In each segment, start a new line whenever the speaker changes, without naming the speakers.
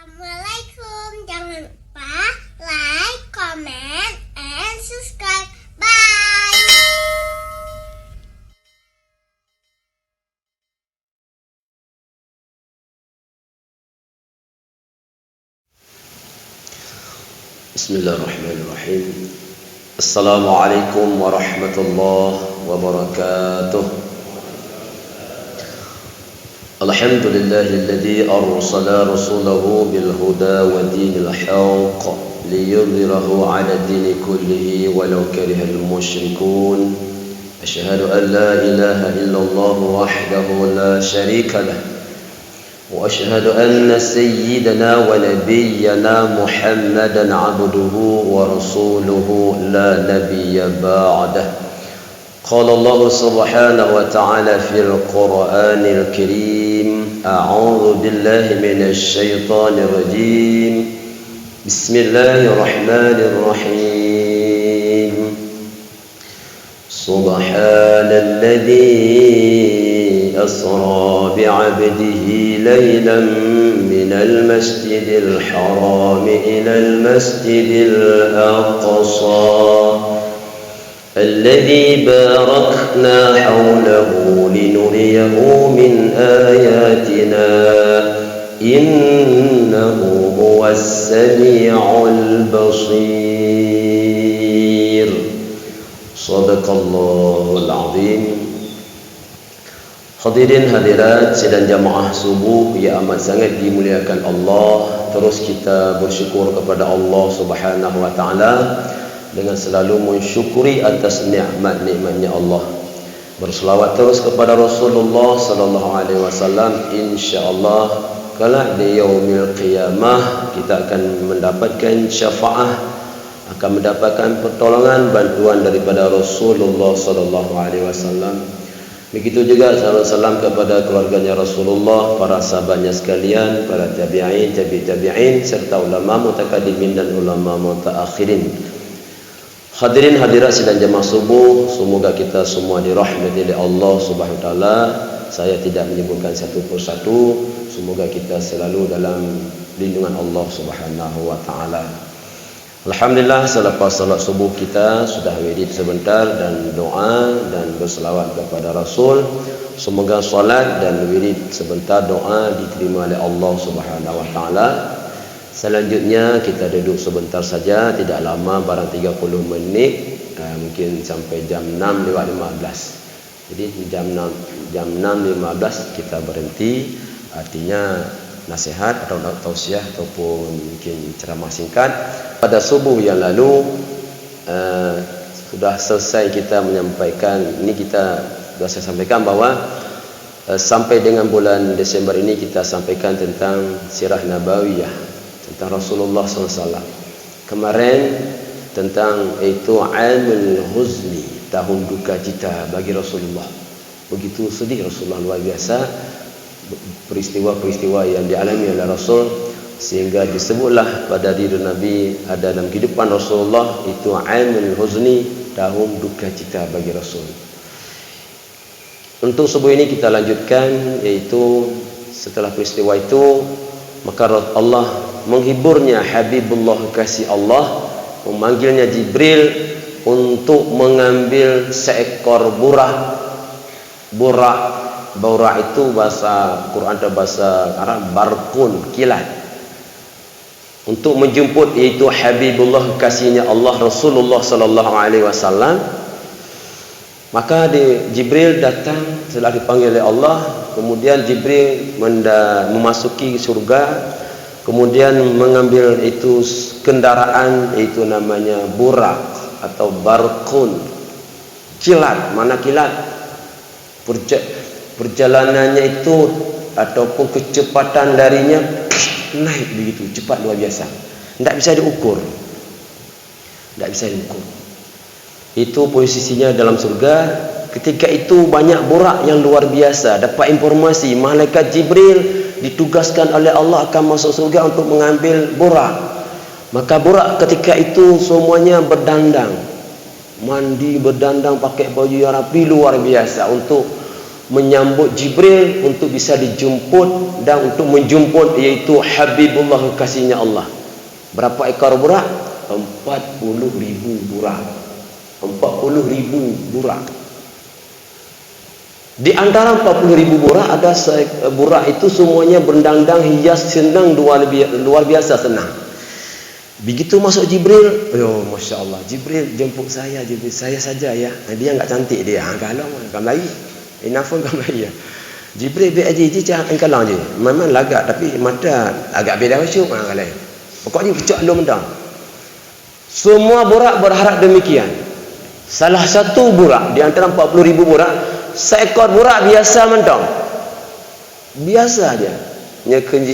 Assalamualaikum. Jangan lupa like, comment, and subscribe. Bye.
Bismillahirrahmanirrahim. Assalamualaikum warahmatullahi wabarakatuh. Alhamdulillahilladzi arsala rasulahu bil huda wa dinil haqq liyudhhirahu 'ala dini kullihi walau karihal musyrikun. Asyhadu an la ilaha illallah wahdahu la syarika lah. وأشهد أن سيدنا ونبينا محمدا عبده ورسوله لا نبي بعده. قال الله سبحانه وتعالى في القرآن الكريم: أعوذ بالله من الشيطان الرجيم. بسم الله الرحمن الرحيم. سبحان الذي أسرى بعبده ليلا من المسجد الحرام إلى المسجد الأقصى الذي باركنا حوله لنريه من آياتنا إنه هو السميع البصير. صدق الله العظيم. Hadirin hadirat sidang jamaah subuh yang amat sangat dimuliakan Allah, terus kita bersyukur kepada Allah Subhanahu wa taala dengan selalu mensyukuri atas nikmat-nikmatnya Allah. Berselawat terus kepada Rasulullah sallallahu alaihi wasallam. Insyaallah kelak di yaumil qiyamah kita akan mendapatkan syafaat, akan mendapatkan pertolongan, bantuan daripada Rasulullah sallallahu alaihi wasallam. Begitu juga salam kepada keluarganya Rasulullah, para sahabatnya sekalian, para tabi'in, tabi'in serta ulama mutaqaddimin dan ulama mutaakhirin. Hadirin hadirat sidang jamaah subuh, semoga kita semua dirahmati oleh Allah Subhanahu wa taala. Saya tidak menyebutkan satu persatu, semoga kita selalu dalam lindungan Allah Subhanahu wa taala. Alhamdulillah, selepas salat subuh kita sudah wirid sebentar dan doa dan berselawat kepada Rasul. Semoga salat dan wirid sebentar doa diterima oleh Allah Subhanahu wa taala. Selanjutnya kita duduk sebentar saja, tidak lama, barang 30 menit, mungkin sampai jam 6:15. Jadi jam 6:15 kita berhenti, artinya nasihat atau tausiah ataupun mungkin ceramah singkat. Pada subuh yang lalu sudah selesai kita menyampaikan, ini kita sudah saya sampaikan bahawa sampai dengan bulan Desember ini kita sampaikan tentang sirah nabawiyah, tentang Rasulullah SAW. Kemarin tentang itu Amul Huzni, tahun duka cita bagi Rasulullah. Begitu sedih Rasulullah, luar biasa peristiwa-peristiwa yang dialami oleh Rasul, sehingga disebutlah pada diri Nabi ada dalam kehidupan Rasulullah itu Amul Huzni, tahun duka cita bagi Rasul. Untuk subuh ini kita lanjutkan, yaitu setelah peristiwa itu maka Allah menghiburnya Habibullah kasih Allah, memanggilnya Jibril untuk mengambil seekor burak. Burah itu bahasa Quran atau bahasa Arab barqun, kilat, untuk menjemput yaitu Habibullah kasihnya Allah Rasulullah sallallahu alaihi wasallam. Maka Jibril datang setelah dipanggil oleh Allah, kemudian Jibril memasuki surga, kemudian mengambil itu kendaraan, itu namanya burak atau barqun, kilat. Mana kilat? Perjalanannya itu ataupun kecepatan darinya naik begitu cepat, luar biasa, tidak bisa diukur, itu posisinya dalam surga. Ketika itu banyak burak yang luar biasa. Dapat informasi malaikat Jibril ditugaskan oleh Allah akan masuk surga untuk mengambil burak. Maka burak ketika itu semuanya berdandang, mandi berdandang, pakai baju yang rapi, luar biasa, untuk menyambut Jibril untuk bisa dijemput dan untuk menjemput, iaitu Habibullah, kasihnya Allah. Berapa ekor burak? 40,000 burak. 40,000 burak. Di antara 40,000 burak, ada burak itu semuanya berdandang hias, senang, luar biasa senang. Begitu masuk Jibril, Masya Allah, Jibril jemput saya, Jibril, saya saja ya. Dia enggak cantik dia. Kalau kamu lagi, inafun kamu lagi ya. Jibril be aji engkalang je. Memang lagak tapi mata agak beda macam kalau. Pokoknya pucuk lu mendang. Semua burak berharap demikian. Salah satu burak di antara 40,000 burak, seekor burak biasa mendang. Biasa aja. Nyeken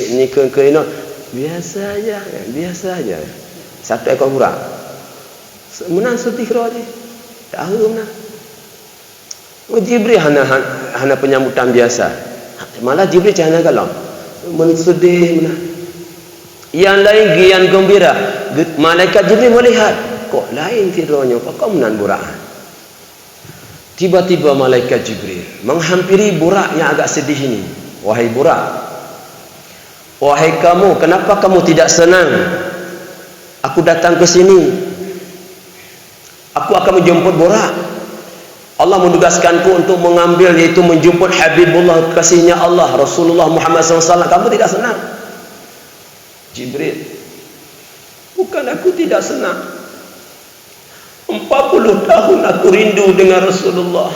biasa aja. Satu ekor burak. Menang setihro aja. Tahu menang. Jibril hana penyambutan biasa. Malah Jibril jangan galau. Sedih menang. Yang lain gian gembira. Malaikat Jibril melihat, kok lain tironya, kok menang burak. Tiba-tiba malaikat Jibril menghampiri burak yang agak sedih ini. Wahai burak, wahai kamu, kenapa kamu tidak senang? Aku datang ke sini. Aku akan menjemput burak. Allah menugaskanku untuk mengambil, yaitu menjemput Habibullah, kasihnya Allah, Rasulullah Muhammad SAW. Kamu tidak senang? Jibril, bukan aku tidak senang. 40 tahun aku rindu dengan Rasulullah.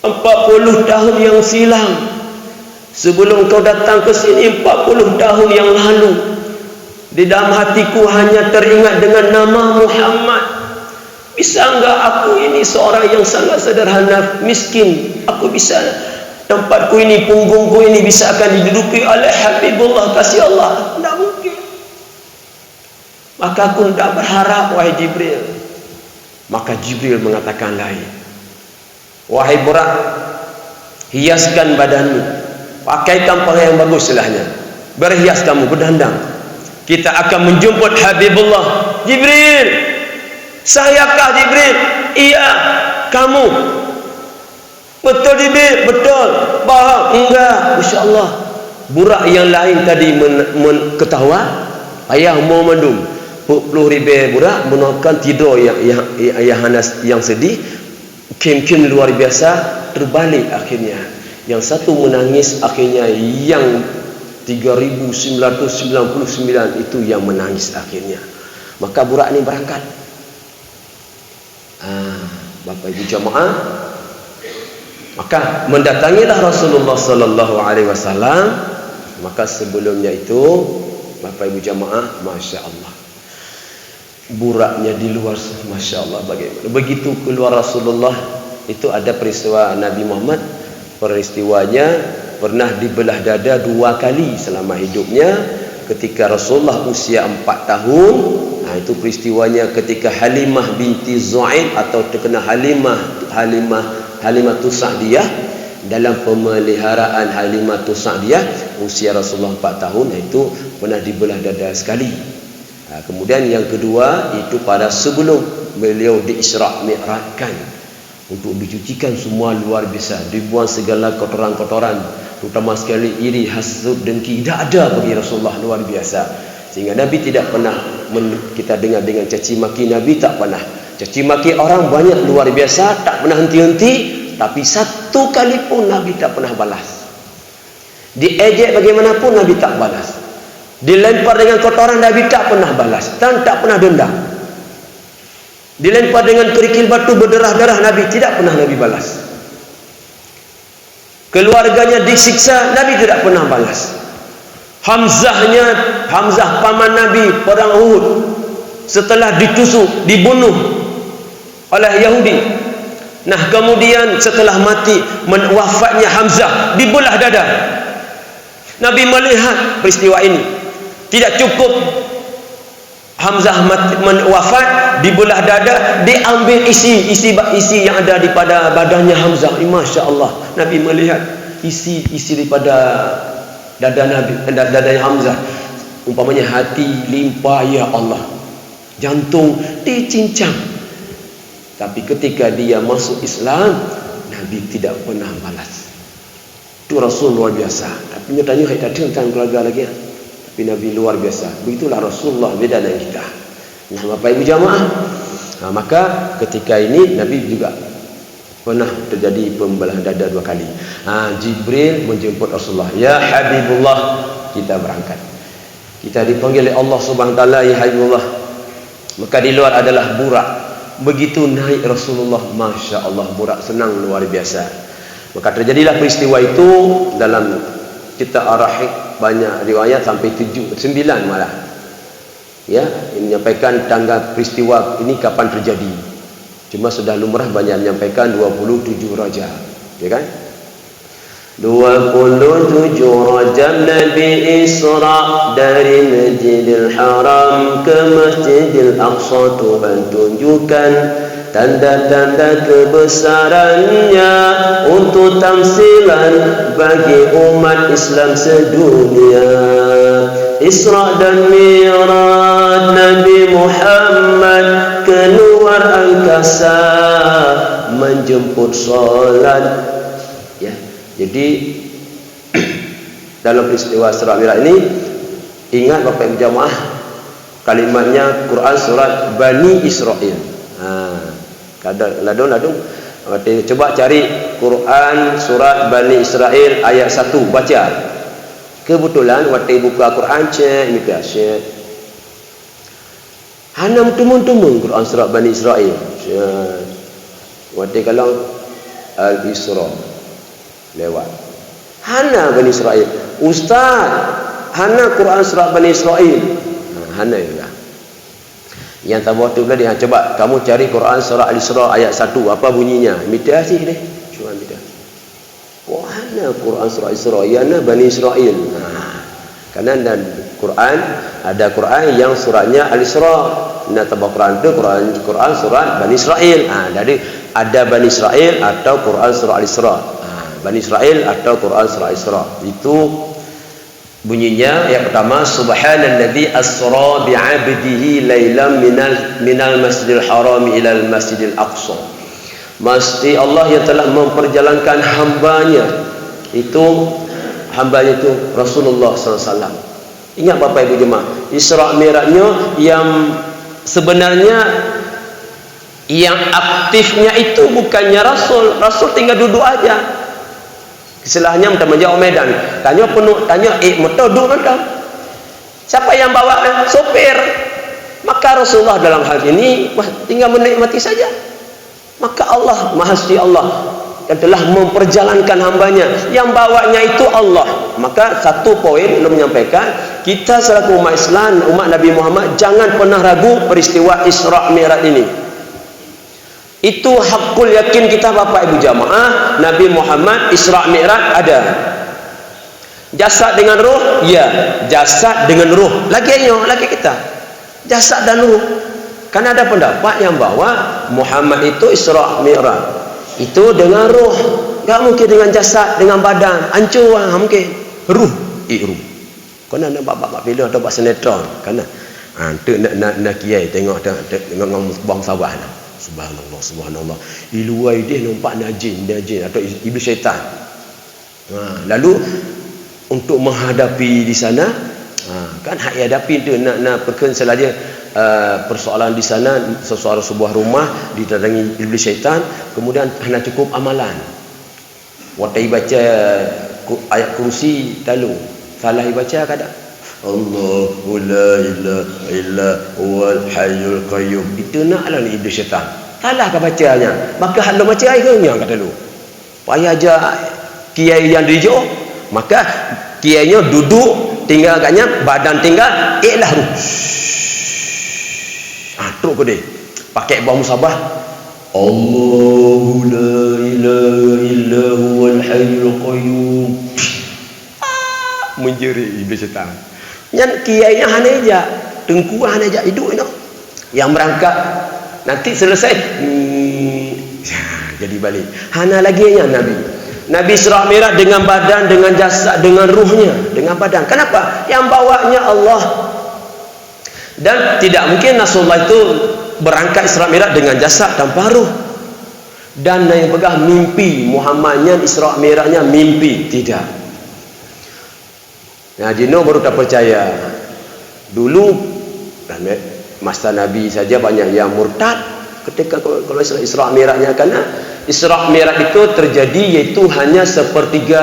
40 tahun yang silam. Sebelum kau datang ke sini 40 tahun yang lalu, di dalam hatiku hanya teringat dengan nama Muhammad. Bisa enggak aku ini seorang yang sangat sederhana, miskin, aku bisa, tempatku ini, punggungku ini bisa akan diduduki oleh Habibullah, kasih Allah? Tidak mungkin. Maka aku tidak berharap, wahai Jibril. Maka Jibril mengatakan lain. Wahai burak, hiaskan badanmu, pakaikan pakaian yang bagus selahnya, berhias kamu, berdandang. Kita akan menjemput Habibullah. Jibril, sayakah Jibril? Iya. Kamu? Betul Jibril? Betul. Bah, enggak. Masya Allah. Burak yang lain tadi ketawa, ayah mau mendung 40,000 burak menolakkan tidur yang sedih. Kim luar biasa, terbalik akhirnya. Yang satu menangis, akhirnya yang 3.999 itu yang menangis akhirnya. Maka burak ini berangkat. Bapak Ibu jamaah, maka mendatangilah Rasulullah sallallahu alaihi wasallam. Maka sebelumnya itu, Bapak Ibu jamaah, Masya Allah, buraknya di luar, Masya Allah, bagaimana. Begitu keluar Rasulullah, itu ada peristiwa Nabi Muhammad. Peristiwanya pernah dibelah dada 2 kali selama hidupnya. Ketika Rasulullah usia 4 tahun, itu peristiwanya ketika Halimah binti Zu'aib atau terkenal Halimah Sa'diyah. Dalam pemeliharaan Halimah Sa'diyah, usia Rasulullah 4 tahun, itu pernah dibelah dada sekali. Kemudian yang kedua itu pada sebelum beliau di-Isra' Mi'rajkan, untuk dicucikan semua luar biasa, dibuang segala kotoran-kotoran, terutama sekali iri, hasud, dengki, tidak ada bagi Rasulullah, luar biasa. Sehingga Nabi tidak pernah, kita dengar dengan caci maki, Nabi tak pernah. Caci maki orang banyak, luar biasa, tak pernah henti-henti, tapi satu kali pun Nabi tak pernah balas. Diejek bagaimanapun Nabi tak balas. Dilempar dengan kotoran, Nabi tak pernah balas dan tak pernah dendam. Dilempar dengan kerikil batu berdarah-darah, Nabi tidak pernah Nabi balas. Keluarganya disiksa, Nabi tidak pernah balas. Hamzah paman Nabi perang Uhud, setelah ditusuk, dibunuh oleh Yahudi. Nah, kemudian setelah mati, wafatnya Hamzah, dibelah dada. Nabi melihat peristiwa ini. Tidak cukup Hamzah wafat, dibelah dada, diambil isi yang ada di pada badannya Hamzah. Masya Allah, Nabi melihat isi daripada dadanya Hamzah. Umpamanya hati limpah, ya Allah, jantung dicincang. Tapi ketika dia masuk Islam, Nabi Nabi tidak pernah balas. Itu Rasul luar biasa. Tapi tanya kita tentang keluarga lagi. Tapi Nabi luar biasa. Begitulah Rasulullah, beda dengan kita. Nah, Bapak Ibu jamaah, maka ketika ini Nabi juga pernah terjadi pembelahan dada 2 kali. Jibril menjemput Rasulullah. Ya Habibullah, kita berangkat. Kita dipanggil oleh Allah Subhanahu wa taala, ya Habibullah. Maka di luar adalah Burak. Begitu naik Rasulullah, Masya Allah, Burak senang luar biasa. Maka terjadilah peristiwa itu. Dalam kitab Ar-Rahiq banyak riwayat sampai 9 malah. Ya, ini menyampaikan tanggal peristiwa ini kapan terjadi. Cuma sudah lumrah banyak menyampaikan 27 Rajab, ya kan? 27 Rajab Nabi Isra dari Masjidil Haram ke Masjidil Aqsa. Tuhan tunjukkan tanda-tanda kebesarannya untuk tamsilan bagi umat Islam sedunia. Isra dan Mi'raj Nabi Muhammad keluar angkasa menjemput solat. Ya, jadi dalam peristiwa Isra Mi'raj ini, ingat Bapak Ibu jamaah, kalimatnya Quran surat Bani Israel. Ladung. Coba cari Quran surat Bani Israel ayat 1, baca. Kebetulan waktu buka Quran cek ini biasa. Hana tumun-tumun Quran surat Bani Israel. Waktu kalau Al-Isra lewat. Hana Bani Israel. Ustaz, hana Quran surat Bani Israel. Hana juga. Yang tahu tu tadi, coba kamu cari Quran surah Al-Isra ayat 1, apa bunyinya? Imitasi deh. Cuma imitasi. Wahana Quran surah Al-Isra, yana Bani Israel. Karena ada Quran yang suratnya Al-Isra. Nah, tahu Quran itu Quran surat Bani Israel. Jadi ada Bani Israel atau Quran surah Al-Isra. Bani Israel atau Quran surah Al-Isra. Itu bunyinya yang pertama, subhanalladzi asra bi'abdihi lailan minal masjidil haram ilal masjidil aqsa. Mesti Allah yang telah memperjalankan hambanya itu Rasulullah SAW. Ingat Bapak Ibu jemaah, Isra Mi'rajnya yang sebenarnya yang aktifnya itu bukannya Rasul tinggal duduk aja. Istilahnya macam jauh medan. Tanya motor duduk macam. Siapa yang bawa? Sopir. Maka Rasulullah dalam hal ini tinggal menikmati saja. Maka Allah, Mahasiswa Allah yang telah memperjalankan hambanya, yang bawanya itu Allah. Maka satu poin belum menyampaikan, kita selaku umat Islam, umat Nabi Muhammad, jangan pernah ragu peristiwa Isra Mi'raj ini. Itu hakul yakin kita Bapak Ibu jamaah. Nabi Muhammad Isra Mi'raj ada. Jasad dengan ruh, ya, jasad dengan ruh. Lagi kita. Jasad dan ruh. Karena ada pendapat yang bawa Muhammad itu Isra Mi'raj itu dengan ruh, enggak mungkin dengan jasad, dengan badan. Hancur mungkin. Ruh. Kena nak bapak film atau buat sinetron. Karena tu nak kiai tengok bang sawah. Subhanallah. Di luar dia nampak jin atau iblis syaitan. Lalu untuk menghadapi di sana, kan hak hadapi tu nak perkenal saja persoalan di sana, sebuah rumah ditadangi iblis syaitan, kemudian hanya cukup amalan. Waktu baca ayat kursi lalu salah baca kada. Allahu la ilaha illa huwal hayyul qayyum. Itu naklah ni iblis syaitan. Salah ke bacanya? Maka hal baca akhirnya kata lu. Payah aja kiai yang dijauh, maka kiainya duduk tinggal agaknya badan tinggal iklah ruh. Teruk ke dia. Pakai bawah musabah. Allahu la ilaha illa huwal hayyul qayyum. Menjerit iblis syaitan. Yang kiainya hanya tengku hanya hidup itu. Yang berangkat nanti selesai jadi balik. Hana lagi yang Nabi Isra Mi'raj dengan badan, dengan jasad, dengan ruhnya, dengan badan. Kenapa? Yang bawanya Allah. Dan tidak mungkin Rasulullah itu berangkat Isra Mi'raj dengan jasad tanpa ruh. Dan yang pegah mimpi Muhammadnya Isra' Mi'rajnya mimpi, tidak. Nah, Jino baru tak percaya. Dulu masa Nabi saja banyak yang murtad ketika kalau Isra' Mi'rajnya, karena Isra' Mi'raj itu terjadi yaitu hanya sepertiga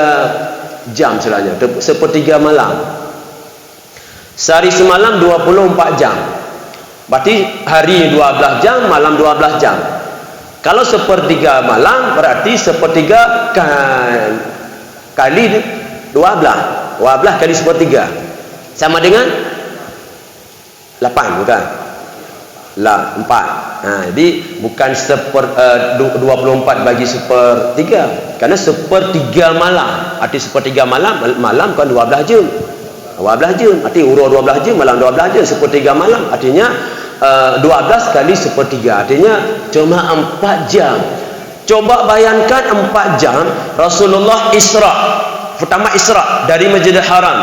jam selanya, sepertiga malam. Sehari semalam 24 jam. Berarti hari 12 jam, malam 12 jam. Kalau sepertiga malam berarti sepertiga kali 12. 12 kali sepertiga sama dengan 8, bukan? Lah 4. Jadi bukan 24 bagi sepertiga, karena sepertiga malam. Arti sepertiga malam kan 12 jam. 12 jam. Arti urut 12 jam, malam 12 jam, sepertiga malam. Artinya 12 kali sepertiga, artinya cuma 4 jam. Coba bayangkan 4 jam Rasulullah Isra'. Pertama Isra' dari Masjidil Haram,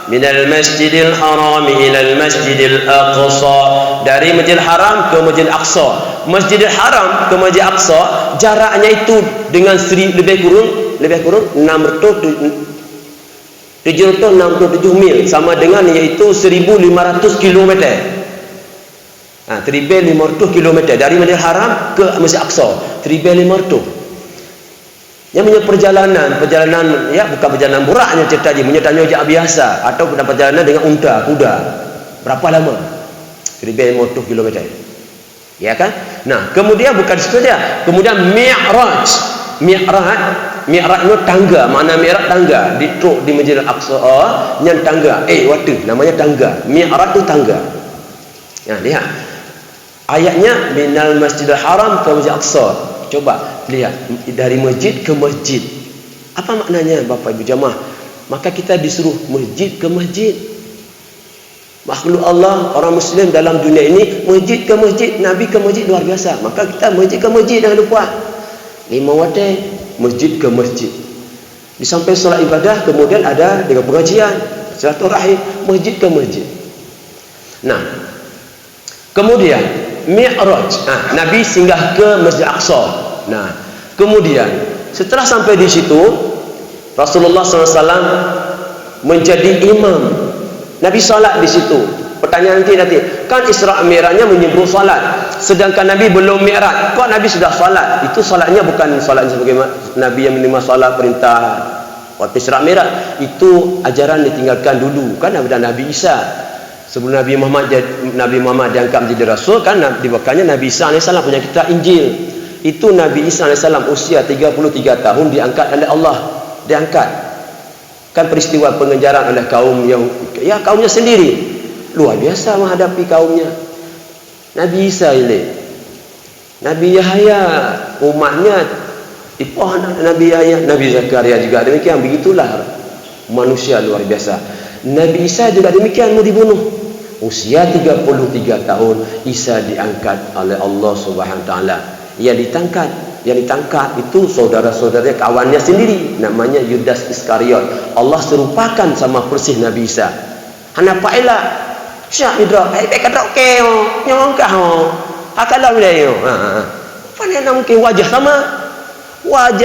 minal Masjidil Haram ilal Masjidil Aqsa, dari Masjidil Haram ke Masjidil Aqsa. Masjidil Haram ke Masjidil Aqsa jaraknya itu dengan lebih kurang 767 mil, sama dengan iaitu 1500 km. 1500 km dari Masjidil Haram ke Masjid Aqsa, 1500. Yang punya perjalanan ya, bukan perjalanan buraknya ceritanya, punya tanya biasa atau perjalanan dengan unta, kuda. Berapa lama? 1500 km. Ya kan? Nah, kemudian bukan situ saja. Kemudian Mi'raj itu tangga. Mana Mi'raj tangga? Di truk di Masjid Al-Aqsa yang tangga. Waktu namanya tangga. Mi'raj itu tangga. Nah, lihat. Ayatnya minal Masjidil Haram ke Masjid Aqsa. Coba lihat dari masjid ke masjid. Apa maknanya Bapak Ibu jamaah? Maka kita disuruh masjid ke masjid. Makhluk Allah, orang Muslim dalam dunia ini masjid ke masjid, Nabi ke masjid, luar biasa. Maka kita masjid ke masjid, jangan lupa. 5 waktu masjid ke masjid. Di samping solat ibadah kemudian ada dengan pengajian, silaturahim, masjid ke masjid. Nah, kemudian Mi'raj, Nabi singgah ke Masjid Aqsa. Nah, kemudian setelah sampai di situ Rasulullah SAW menjadi imam. Nabi salat di situ. Pertanyaan nanti kan Isra' Mi'rajnya menyebut salat, sedangkan Nabi belum Mi'raj. Kok Nabi sudah salat? Itu salatnya bukan salat sebagai Nabi yang menerima salat perintah waktu Isra' Mi'raj. Itu ajaran ditinggalkan dulu kan ada Nabi Isa. Sebelum Nabi Muhammad diangkat menjadi Rasul, kan dibawahnya Nabi Isa AS punya kitab Injil. Itu Nabi Isa AS usia 33 tahun diangkat oleh Allah. Diangkat. Kan peristiwa pengejaran oleh kaum yang kaumnya sendiri. Luar biasa menghadapi kaumnya. Nabi Isa ini. Nabi Yahya umatnya Nabi Yahya, Nabi Zakaria juga demikian. Begitulah manusia luar biasa. Nabi Isa juga demikian, mau dibunuh. Usia 33 tahun Isa diangkat oleh Allah Subhanahu wa taala. Yang ditangkap itu saudara-saudaranya, kawannya sendiri, namanya Yudas Iskariot. Allah serupakan sama persis Nabi Isa. Hanapa ila syak idra kadok keo nyongkah akalah beliau. Panena mungkin wajah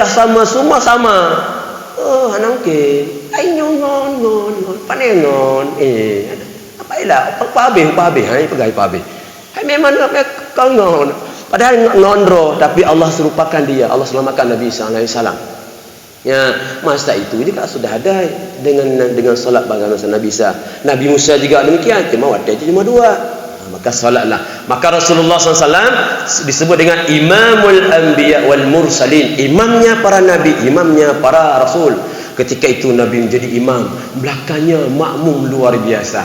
sama semua sama. Hanangke ai nyon panenon apa habis hai pegai pabe hai memang kau ngon padahal ngonro, tapi Allah serupakan dia. Allah selamatkan Nabi Isa alaihissalam. Ya, masa itu juga sudah ada dengan salat bagaimana Nabi Isa. Nabi Musa juga demikian, cuma waktu itu cuma 2. Maka salatlah. Maka Rasulullah SAW disebut dengan Imamul Anbiya wal Mursalin, imamnya para nabi, imamnya para rasul. Ketika itu Nabi menjadi imam, belakangnya makmum luar biasa.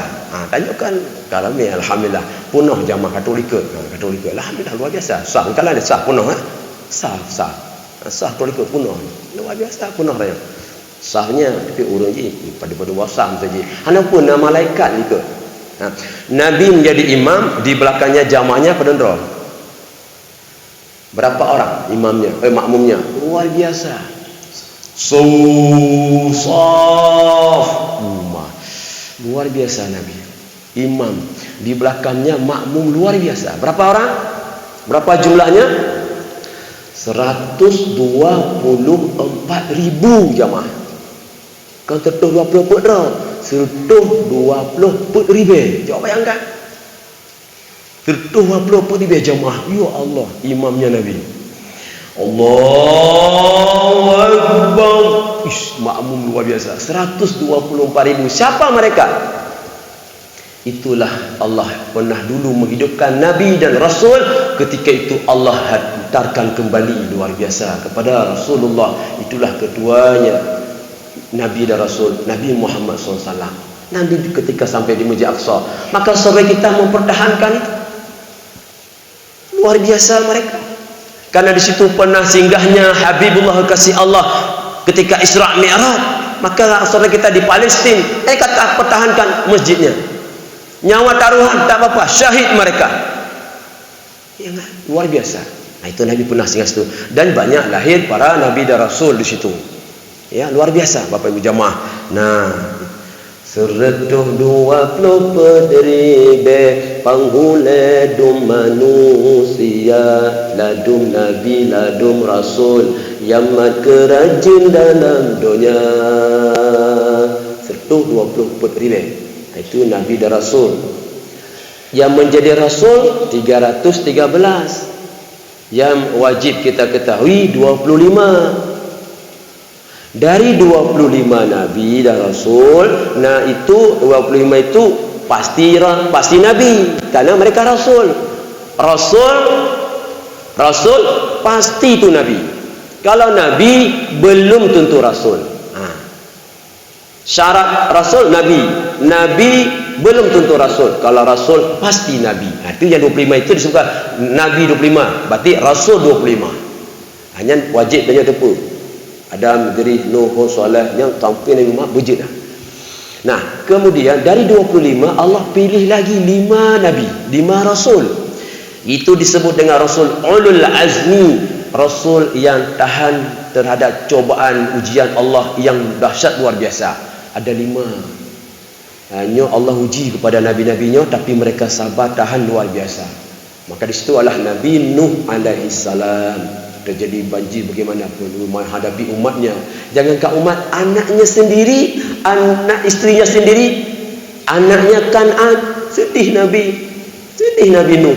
Tanyakan kami alhamdulillah penuh jamaah Katolika. Alhamdulillah luar biasa. Sah kalau ada sah penuh sah Katolika penuh. Luar biasa penuh raya. Sahnya tapi urang je pada wasam saja. Hana pun malaikat juga. Nabi menjadi imam, di belakangnya jamaahnya pedendro. Berapa orang imamnya, makmumnya? Luar biasa. Saf. Luar biasa Nabi. Imam, di belakangnya makmum luar biasa. Berapa orang? Berapa jumlahnya? 124,000 jamaah. Kan tertuh 20 put dah. 120 put ribe. Jawab bayangkan. Tertuh 20 put ribe jamaah. Ya Allah, imamnya Nabi. Allahu Akbar. Ish, makmum luar biasa. 124,000. Siapa mereka? Itulah Allah pernah dulu menghidupkan Nabi dan Rasul. Ketika itu Allah hantarkan kembali luar biasa kepada Rasulullah. Itulah keduanya Nabi dan Rasul, Nabi Muhammad SAW. Nabi ketika sampai di Masjid Aqsa, maka sahabat kita mempertahankan itu. Luar biasa mereka. Karena di situ pernah singgahnya Habibullah kasih Allah ketika Isra Mi'raj. Maka saudara kita di Palestin, mereka pertahankan masjidnya. Nyawa taruhan tak apa-apa, syahid mereka. Ya, luar biasa. Nah, itu Nabi pernah singgah situ. Dan banyak lahir para Nabi dan Rasul di situ. Ya, luar biasa Bapak Ibu jamaah. Nah, 120 ribe panghule dum manusia, ladum Nabi ladum Rasul yang kerajin dalam dunia. 120 ribe. Itu Nabi dan Rasul. Yang menjadi Rasul 313. Yang wajib kita ketahui 25. Dari 25 Nabi dan Rasul, nah itu 25 itu pasti Nabi, karena mereka Rasul. Rasul pasti itu Nabi. Kalau Nabi belum tentu Rasul. Syarat Rasul Nabi belum tentu Rasul. Kalau Rasul pasti Nabi. Itu yang 25 itu disebutkan Nabi 25, berarti Rasul 25. Hanya wajib tanya tepu. Adam, Idris, Nuh, Saleh yang tampil Nabi Muhammad berjid dah. Nah, kemudian dari 25 Allah pilih lagi 5 Nabi, 5 Rasul. Itu disebut dengan Rasul Ulul Azmi, Rasul yang tahan terhadap cobaan ujian Allah yang dahsyat luar biasa. Ada 5. Hanya Allah uji kepada nabi-nabinya, tapi mereka sabar tahan luar biasa. Maka di situ adalah Nabi Nuh alaihi salam. Terjadi banjir bagaimana pun menghadapi umatnya. Jangankan umat, anaknya sendiri, anak istrinya sendiri, anaknya Kan'an, sedih Nabi Nuh.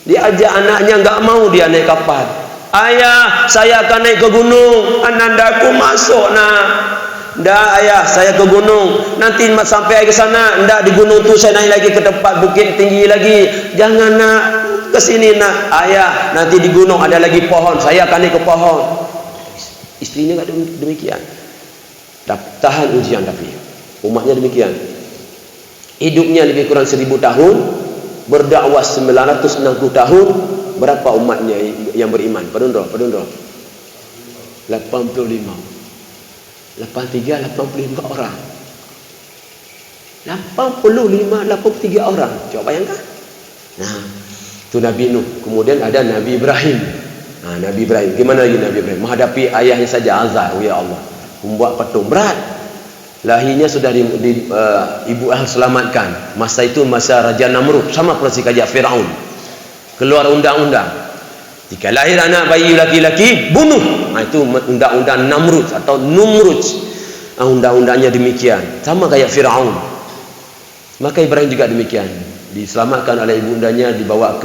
Dia ajak anaknya, enggak mau dia naik kapal. Ayah, saya akan naik ke gunung. Anandaku masuk nak. Ndak ayah, saya ke gunung. Nanti sampai ke sana, ndak di gunung tu saya naik lagi ke tempat bukit tinggi lagi. Jangan nak ke sini nak. Ayah, nanti di gunung ada lagi pohon. Saya akan naik ke pohon. Istrinya enggak demikian. Tahan ujian tapi umatnya demikian. Hidupnya lebih kurang 1000 tahun, berdakwah 960 tahun. Berapa umatnya yang beriman? Pedundra 85. 83 orang. 83 orang. Coba bayangkan. Nah, itu Nabi Nuh. Kemudian ada Nabi Ibrahim. Nah, Nabi Ibrahim. Gimana lagi Nabi Ibrahim? Menghadapi ayahnya saja Azar, ya Allah. Membuat patung berat. Lahirnya sudah ibu selamatkan. Masa itu masa Raja Namrud, sama persis kayak Firaun. Keluar undang-undang. Jika lahir anak bayi laki-laki, bunuh. Nah, itu undang-undang Namrud atau Numrud. Undang-undangnya demikian. Sama kayak Firaun. Maka Ibrahim juga demikian. Diselamatkan oleh ibundanya, dibawa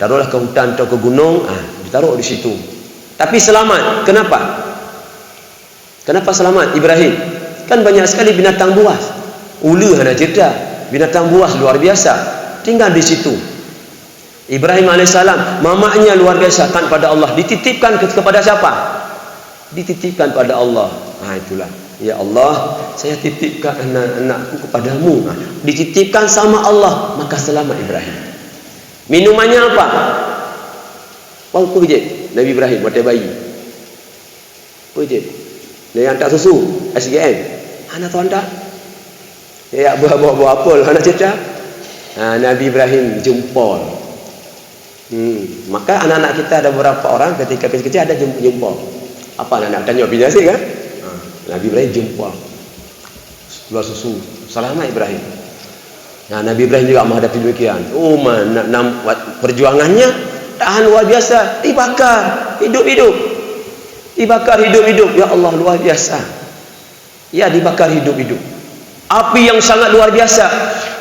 taruhlah ke hutan atau ke gunung, ditaruh di situ. Tapi selamat. Kenapa? Kenapa selamat Ibrahim? Kan banyak sekali binatang buas. Ulu hana cerita. Binatang buas luar biasa. Tinggal di situ. Ibrahim alaihissalam, mamanya luar biasa kan pada Allah. Dititipkan kepada siapa? Dititipkan pada Allah. Itulah. Ya Allah, saya titipkan anak-anakku kepadamu. Dititipkan sama Allah, maka selamat Ibrahim. Minumannya apa? Apa je? Nabi Ibrahim mata bayi. Apa je? Dia hantar susu, SGM. Anak tahu tak? Ya buah apel, anak cerita. Nabi Ibrahim jempol. Maka anak-anak kita ada beberapa orang ketika kecil-kecil ada jempol. Apa anak-anak tanya opini sih kan? Nabi Ibrahim jempol. Keluar susu. Selamat Ibrahim. Nah, Nabi Ibrahim juga menghadapi demikian. Perjuangannya tahan luar biasa. Dibakar. hidup-hidup. Dibakar hidup-hidup. Ya Allah, luar biasa. Ya, dibakar hidup-hidup. Api yang sangat luar biasa.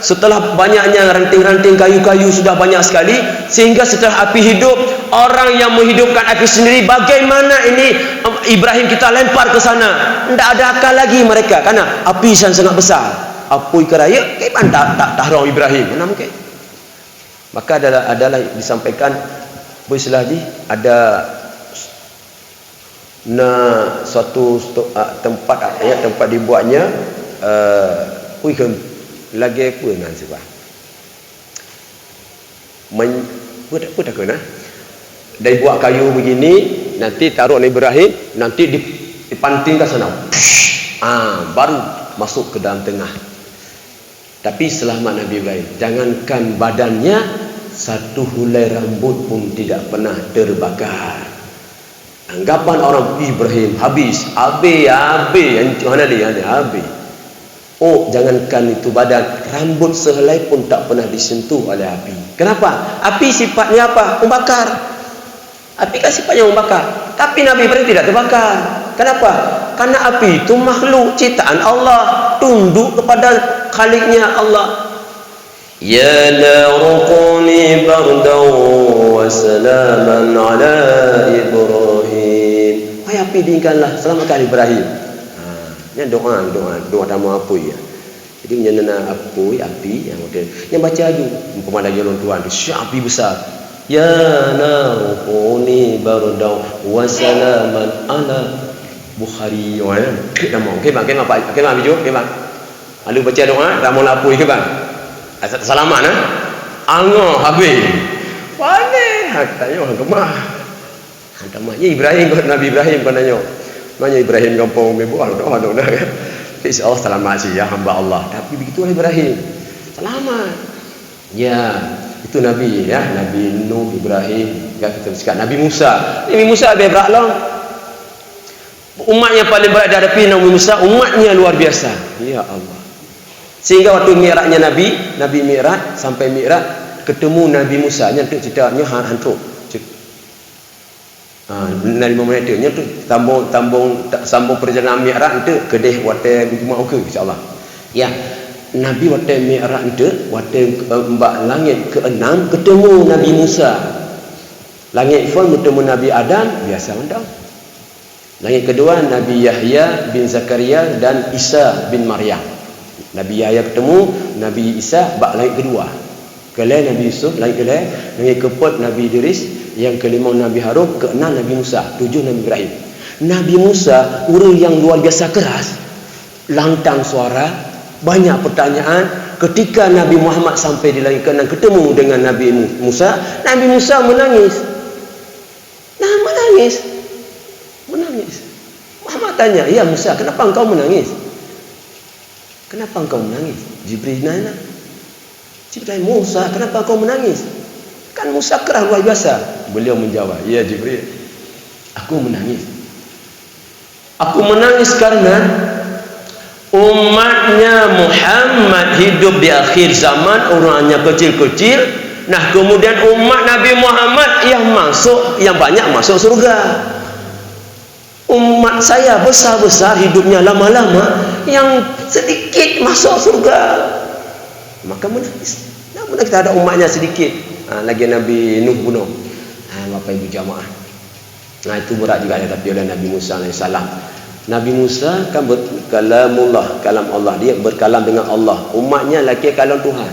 Setelah banyaknya ranting-ranting kayu-kayu sudah banyak sekali, sehingga setelah api hidup, orang yang menghidupkan api sendiri, bagaimana ini Ibrahim kita lempar ke sana? Tidak ada akal lagi mereka, karena api sangat besar. Apoi keraya, kapan tak tahrau Ibrahim? Mana mungkin? Maka adalah disampaikan bolehlah ada suatu tempat dibuatnya lagi apa nan sebab apa tak kena dari buat kayu begini, nanti taruh Ibrahim, nanti dipanting ke sana, baru masuk ke dalam tengah. Tapi selamat Nabi Ibrahim, jangankan badannya, satu helai rambut pun tidak pernah terbakar. Anggapan orang Ibrahim habis, habis mana dia habis. Oh, jangankan itu badan, rambut sehelai pun tak pernah disentuh oleh api. Kenapa? Api sifatnya apa? Membakar. Api kan sifatnya membakar. Tapi Nabi Ibrahim tidak terbakar. Kenapa? Karena api itu makhluk ciptaan Allah, tunduk kepada Khaliknya Allah. Ya narukuni bardan wa salaman ala Ibrahim. Wahai api, dinginkanlah, selamatkan Ibrahim. Ini doa tamu apoi ya. Jadi menyenana apoi api yang baca lagi umpama lagi orang tuan tu api besar. Ya narukuni bardan wa salaman ala Bukhari. Kita mau ke bang biju ke bang. Lalu baca doa tamu apoi ke bang. Selamat nah. Angoh habis. Mana tanya orang kemah. Hantamanya Ibrahim, Nabi Ibrahim kan tanya. Nanya Ibrahim kampung membual doa dah. Insya-Allah selamat sih ya hamba Allah. Tapi begitulah Ibrahim. Selamat. Ya, itu Nabi ya, Nabi Nuh, Ibrahim, ya kita cakap Nabi Musa. Nabi Musa lebih berat lah. Umat yang paling berat dihadapi Nabi Musa, umatnya luar biasa. Ya Allah. Sehingga waktu Mi'rajnya Nabi Mi'raj sampai Mi'raj ketemu Nabi Musa, nyentuh ceritanya hantu. Dari moment itu tu sambung perjalanan Mi'raj itu kedih wate Jumaat ke insya-Allah. Ya, Nabi wate Mi'raj itu wate mbak langit ke-6 ketemu Nabi Musa. Langit pun bertemu Nabi Adam biasa undang. Langit kedua Nabi Yahya bin Zakaria dan Isa bin Maryam. Nabi Yahya ketemu Nabi Isa bak langit kedua. Kelai Nabi Yusuf langit kelai, langit keempat Nabi Idris, yang kelima Nabi Harun, keenam Nabi Musa, tujuh Nabi Ibrahim. Nabi Musa orang yang luar biasa keras, lantang suara, banyak pertanyaan. Ketika Nabi Muhammad sampai di langit keenam ketemu dengan Nabi Musa menangis. Menangis. Muhammad tanya, "Ya Musa, kenapa engkau menangis?" "Kenapa engkau menangis?" Jibril nanya. Jibril, "Musa, kenapa engkau menangis? Kan Musa keras luar biasa." Beliau menjawab, "Ya Jibril, aku menangis. Aku menangis karena umatnya Muhammad hidup di akhir zaman, orangnya kecil-kecil. Nah, kemudian umat Nabi Muhammad yang banyak masuk surga. Umat saya besar-besar hidupnya lama-lama, yang sedikit masuk surga. Maka menangis. Namun kita ada umatnya sedikit. Lagi Nabi Nuh bunuh. Bapak ibu jamaah. Itu berat juga tapi oleh Nabi Musa AS. Nabi Musa kan berkalamullah, kalam Allah, dia berkalam dengan Allah. Umatnya laki kalam Tuhan.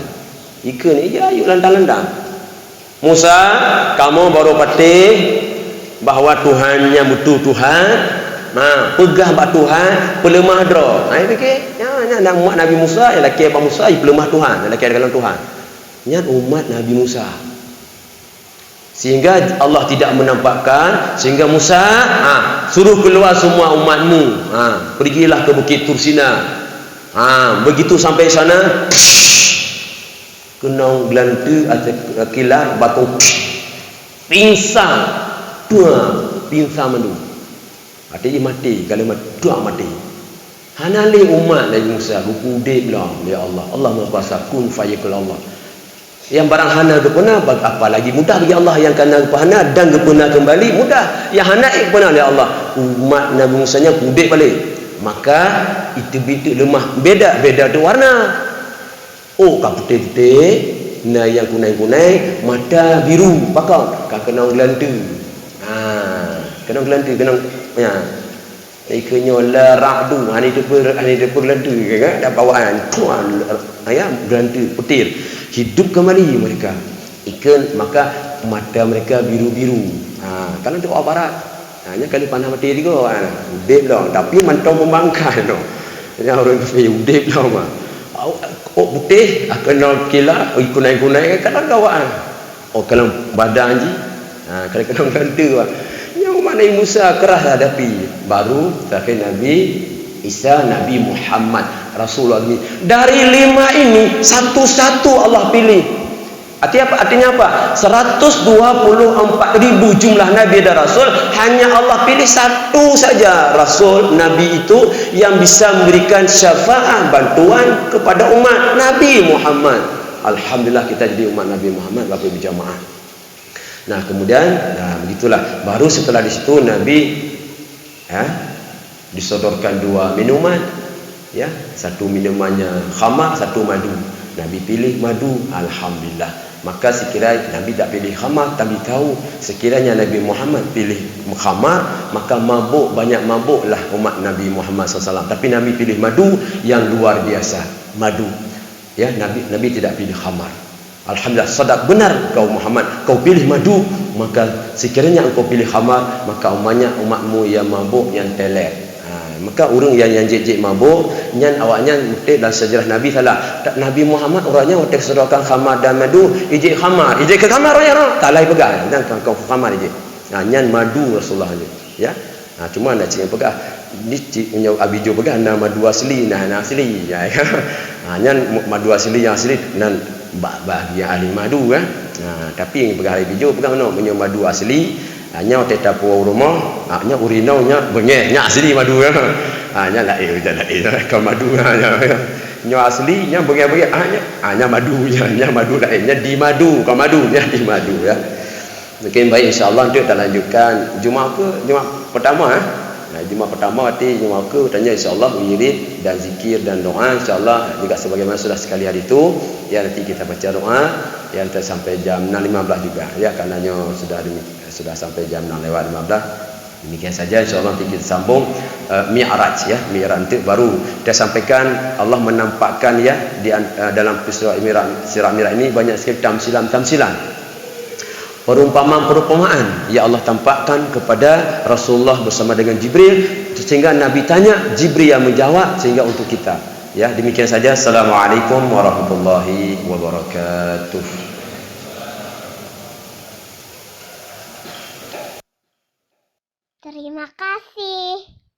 Ika ni ya yuk landang-landang. Musa, kamu baru patih bahawa Tuhannya betul Tuhan. Pegah bak Tuhan, pelemah dra. Fikir, nak umat Nabi Musa, yang laki abang Musa, pelemah Tuhan, yang laki kalam Tuhan. Nyat umat Nabi Musa. Sehingga Allah tidak menampakkan, sehingga Musa suruh keluar semua umatmu, pergilah ke Bukit Tursina. Begitu sampai sana, kena gelantu atau kilat batu pingsan, pingsan mandu. Artinya mati, kalau mati. Hanali umat Nabi Musa, buku dia bilang, ya Allah, Allah berkuasa, kun fayakul Allah. Yang barang hana gepena, apa lagi mudah bagi Allah yang kena hana dan gepena kembali mudah. Yang hana gepena oleh Allah. Umat Nabi Musa nya kudek balik. Maka itu bitik lemah. Beda tu warna. Oh, kau putih-putih. Nah, yang kunai-kunai, mata biru pakau. Kau kena gelantu. Kena gelantu, kena ya. Ikannya la ra'du. Ini depan gelantu kan? Dah bawaan. Tuan ayam gelantu petir. Hidup kembali mereka. Ikan maka mata mereka biru-biru. Kalau tu orang barat. Hanya kali panah mati juga. Udip lah. Tapi mantau membangkai no. Yang orang kafir udip lah mah. Oh putih kena kila kunai-kunai kadang gawaan. Oh kalau badan ji. Kadang-kadang gantu lah. Yang mana Musa keras hadapi. Baru terakhir Nabi Isa, Nabi Muhammad, Rasulullah ini. Dari 5 ini satu-satu Allah pilih. Artinya apa? 124.000 jumlah Nabi dan Rasul, hanya Allah pilih satu saja Rasul Nabi itu yang bisa memberikan syafaat bantuan kepada umat Nabi Muhammad. Alhamdulillah kita jadi umat Nabi Muhammad Bapak Ibu jamaah. Nah kemudian, begitulah. Baru setelah di situ Nabi disodorkan 2 minuman, ya, satu minumannya khamar, satu madu. Nabi pilih madu, alhamdulillah. Maka sekiranya Nabi tak pilih khamar, tapi tahu sekiranya Nabi Muhammad pilih khamar, maka mabuk, banyak mabuklah umat Nabi Muhammad SAW. Tapi Nabi pilih madu yang luar biasa, madu. Ya, Nabi tidak pilih khamar. Alhamdulillah, sadaq benar kau Muhammad, kau pilih madu, maka sekiranya engkau pilih khamar, maka umatmu yang mabuk, yang teler. Maka orang yang jejek mabuk, nyan awaknya mutih dalam sejarah Nabi salah. Nabi Muhammad orangnya waktu sedorkan khamar dan madu, ijek khamar, ijek ke khamar orangnya tak lain pegang, dan kau khamar ijek. Nyan madu Rasulullah je, ya. Cuma nak cakap pegang, ni punya abijo pegang nama madu asli, asli, ya. Nyan madu asli yang asli nan bagi ahli madu kan. Tapi yang pegang abijo pegang no punya madu asli. Hanya tetap puau rumah, hanya urinau nya bengeh, nya asli madu kan. Hanya lain kalau madu nya asli nya bengeh-bengeh, hanya madunya, nya madu lainnya di madu, kalau madunya di madu ya. Mungkin baik insya-Allah untuk kita lanjutkan Jumaat pertama Jumaat pertama nanti Jumaat ke tanya insya-Allah wirid dan zikir dan doa insya-Allah juga sebagaimana sudah sekali hari itu ya, nanti kita baca doa yang sampai jam 6.15 juga ya, karenanya sudah sampai jam 6:15. Demikian saja insya-Allah nanti kita sambung Mi'raj ya. Mi'raj itu baru kita sampaikan Allah menampakkan ya dalam peristiwa Mi'raj ini banyak sekali tamsilan. Perumpamaan ya Allah tampakkan kepada Rasulullah bersama dengan Jibril sehingga Nabi tanya, Jibril yang menjawab sehingga untuk kita. Ya, demikian saja. Assalamualaikum warahmatullahi wabarakatuh.
Terima kasih.